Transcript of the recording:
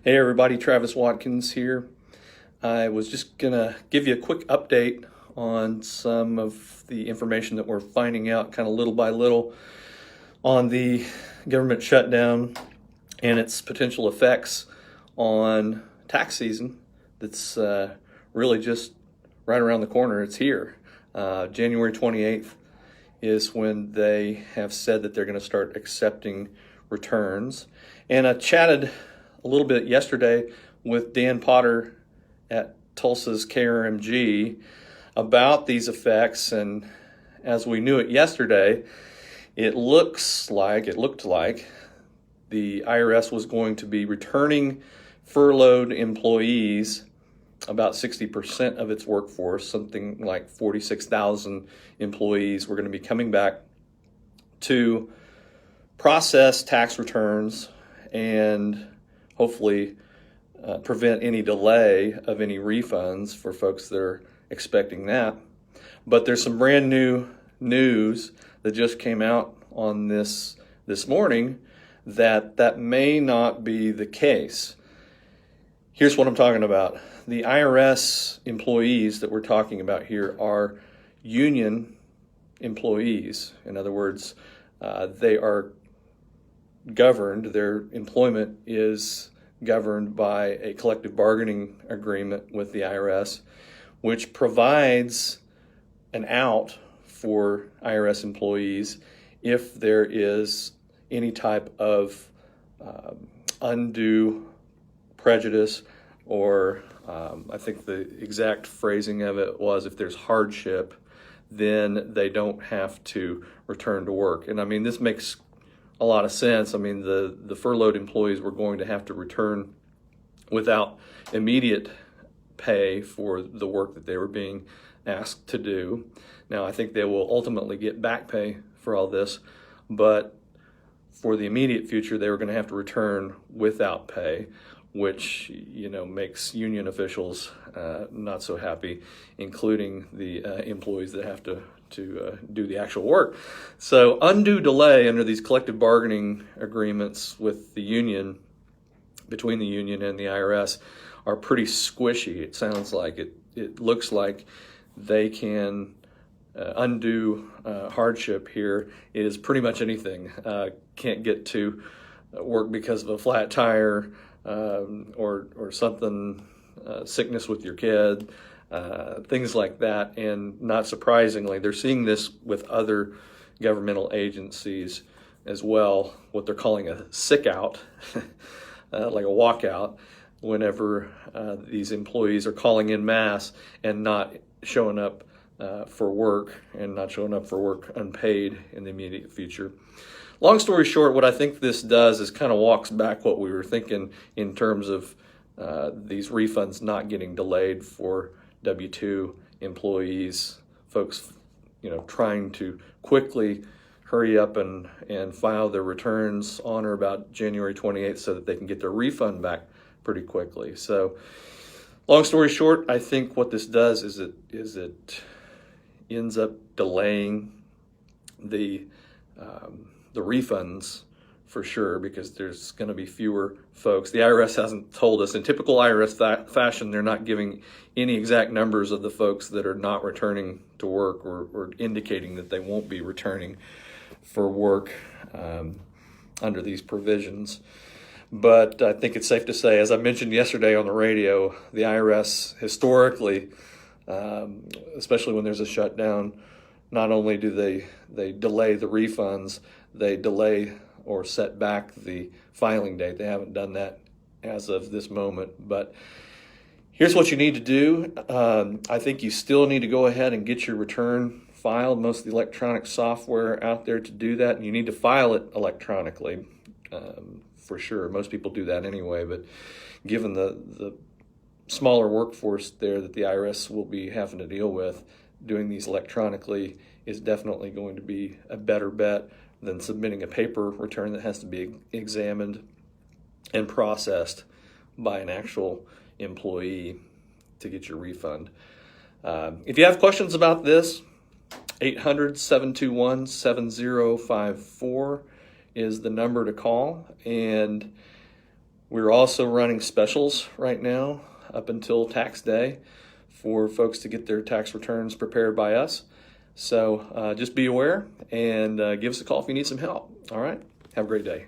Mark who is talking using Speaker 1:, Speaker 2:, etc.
Speaker 1: Hey everybody, Travis Watkins here. I was just gonna give you a quick update on some of the information that we're finding out kind of little by little on the government shutdown and its potential effects on tax season that's really just right around the corner. It's here. January 28th is when they have said that they're going to start accepting returns. And I chatted a little bit yesterday with Dan Potter at Tulsa's KRMG about these effects, and as we knew it yesterday, it looked like the IRS was going to be returning furloughed employees, about 60% of its workforce, something like 46,000 employees were going to be coming back to process tax returns and hopefully prevent any delay of any refunds for folks that are expecting that. But there's some brand new news that just came out on this morning that may not be the case. Here's what I'm talking about. The IRS employees that we're talking about here are union employees. In other words, they are governed, their employment is governed by a collective bargaining agreement with the IRS, which provides an out for IRS employees if there is any type of undue prejudice, or I think the exact phrasing of it was, if there's hardship, then they don't have to return to work. And I mean, this makes a lot of sense. I mean, the furloughed employees were going to have to return without immediate pay for the work that they were being asked to do. Now, I think they will ultimately get back pay for all this, but for the immediate future, they were going to have to return without pay, which, makes union officials not so happy, including the employees that have to do the actual work. So undue delay under these collective bargaining agreements with the union, between the union and the IRS, are pretty squishy. It sounds like it looks like they can undo hardship here is pretty much anything. Can't get to work because of a flat tire, or something, sickness with your kid, things like that. And not surprisingly, they're seeing this with other governmental agencies as well, what they're calling a sick out, like a walkout, whenever these employees are calling in mass and not showing up for work, and not showing up for work unpaid in the immediate future. Long story short, what I think this does is kind of walks back what we were thinking in terms of these refunds not getting delayed for W-2 employees, folks, trying to quickly hurry up and file their returns on or about January 28th so that they can get their refund back pretty quickly. So, long story short, I think what this does is it ends up delaying the refunds for sure, because there's going to be fewer folks. The IRS hasn't told us. In typical IRS fashion, they're not giving any exact numbers of the folks that are not returning to work, or indicating that they won't be returning for work under these provisions. But I think it's safe to say, as I mentioned yesterday on the radio, the IRS historically, especially when there's a shutdown, not only do they delay the refunds, they delay or set back the filing date. They haven't done that as of this moment. But here's what you need to do. I think you still need to go ahead and get your return filed. Most of the electronic software out there to do that, and you need to file it electronically for sure. Most people do that anyway, but given the smaller workforce there that the IRS will be having to deal with, doing these electronically is definitely going to be a better bet than submitting a paper return that has to be examined and processed by an actual employee to get your refund. If you have questions about this, 800-721-7054 is the number to call. And We're also running specials right now up until tax day for folks to get their tax returns prepared by us. So just be aware and give us a call if you need some help. All right. Have a great day.